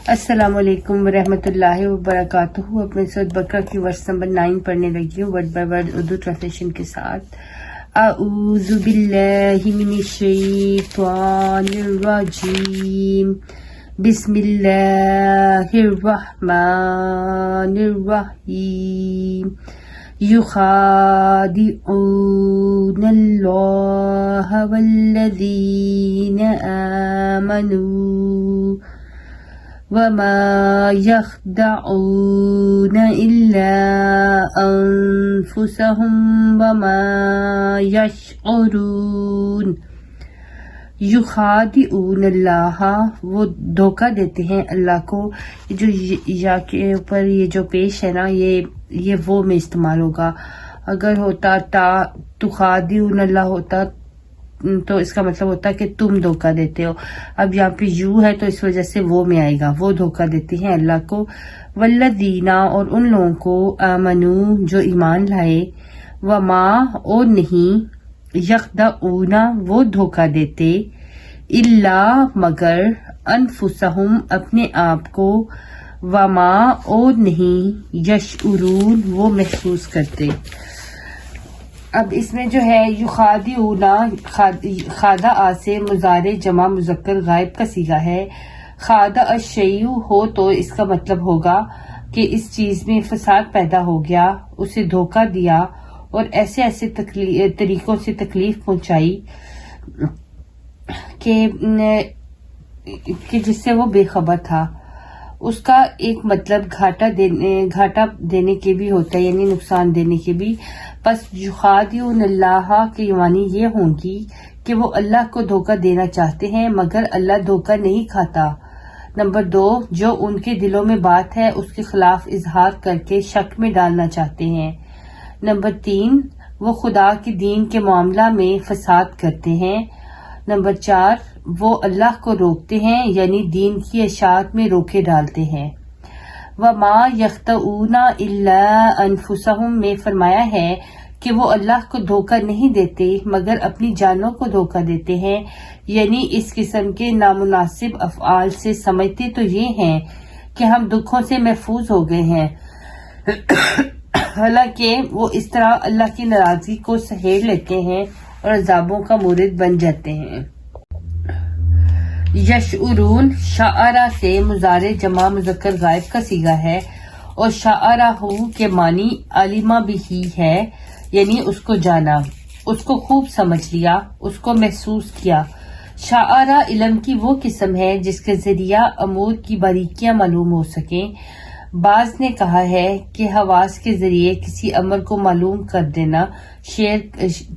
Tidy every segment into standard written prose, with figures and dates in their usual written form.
السلام علیکم ورحمۃ اللہ وبرکاتہ. اپنے سورۃ بقرہ کی ورس نمبر 9 پڑھنے لگی ہوں word by word Urdu translation کے ساتھ. اعوذ باللہ من الشیطان الرجیم. بسم اللہ الرحمن الرحیم. يخادعون اللہ والذین آمنوا وما يخدعون إلا أنفسهم وما يشعرون. یخادعون اللہ، وہ دھوکہ دیتے ہیں اللہ کو. جو یا کے اوپر یہ جو پیش ہے نا، یہ وہ میں استعمال ہوگا. اگر ہوتا تا تخادعون اللہ ہوتا تو اس کا مطلب ہوتا کہ تم دھوکہ دیتے ہو. اب یہاں پہ یو ہے تو اس وجہ سے وہ میں آئے گا. وہ دھوکہ دیتے ہیں اللہ کو. والذین، اور ان لوگوں کو، آمنو، جو ایمان لائے، وما، اور نہیں، یخدعون، وہ دھوکہ دیتے، الا، مگر، انفسہم، اپنے آپ کو، وما، اور نہیں، یشعرون، وہ محسوس کرتے. اب اس میں جو ہے یخادعون، خادع سے مضارع جمع مذکر غائب کا صیغہ ہے. خادع الشیء ہو تو اس کا مطلب ہوگا کہ اس چیز میں فساد پیدا ہو گیا، اسے دھوکہ دیا اور ایسے طریقوں سے تکلیف پہنچائی کہ جس سے وہ بے خبر تھا. اس کا ایک مطلب گھاٹا دینے کے بھی ہوتا ہے، یعنی نقصان دینے کے بھی. پس یخادعون اللہ کے معنی یہ ہوں گی کہ وہ اللہ کو دھوکہ دینا چاہتے ہیں مگر اللہ دھوکہ نہیں کھاتا. نمبر 2، جو ان کے دلوں میں بات ہے اس کے خلاف اظہار کر کے شک میں ڈالنا چاہتے ہیں. نمبر 3، وہ خدا کے دین کے معاملہ میں فساد کرتے ہیں. نمبر 4، وہ اللہ کو روکتے ہیں، یعنی دین کی اشاعت میں روکے ڈالتے ہیں. وما یخدعون الا انفسہم میں فرمایا ہے کہ وہ اللہ کو دھوکہ نہیں دیتے مگر اپنی جانوں کو دھوکہ دیتے ہیں، یعنی اس قسم کے نامناسب افعال سے سمجھتے تو یہ ہیں کہ ہم دکھوں سے محفوظ ہو گئے ہیں، حالانکہ وہ اس طرح اللہ کی ناراضگی کو سہیڑ لیتے ہیں اور عذابوں کا مورد بن جاتے ہیں. یشعرون، شعرا سے مضارع جمع مذکر غائب کا صیغہ ہے اور شعرہ کے معنی علمہ بھی ہی ہے، یعنی اس کو جانا، اس کو خوب سمجھ لیا، اس کو محسوس کیا. شعرہ علم کی وہ قسم ہے جس کے ذریعہ امور کی باریکیاں معلوم ہو سکیں. بعض نے کہا ہے کہ حواس کے ذریعے کسی امر کو معلوم کر دینا شعر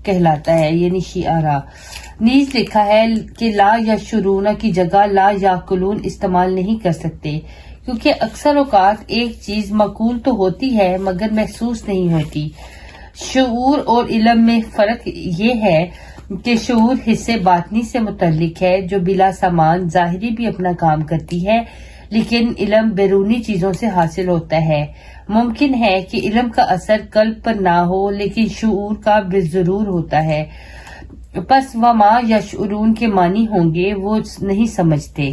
کہلاتا ہے، یعنی شعرا. نیز لکھا ہے کہ لا یشعرون کی جگہ لا یعقلون استعمال نہیں کر سکتے، کیونکہ اکثر اوقات ایک چیز معقول تو ہوتی ہے مگر محسوس نہیں ہوتی. شعور اور علم میں فرق یہ ہے کہ شعور حصے باطنی سے متعلق ہے جو بلا سامان ظاہری بھی اپنا کام کرتی ہے، لیکن علم بیرونی چیزوں سے حاصل ہوتا ہے. ممکن ہے کہ علم کا اثر قلب پر نہ ہو لیکن شعور کا بالضرور ہوتا ہے. پس وما یشعرون کے معنی ہوں گے وہ نہیں سمجھتے.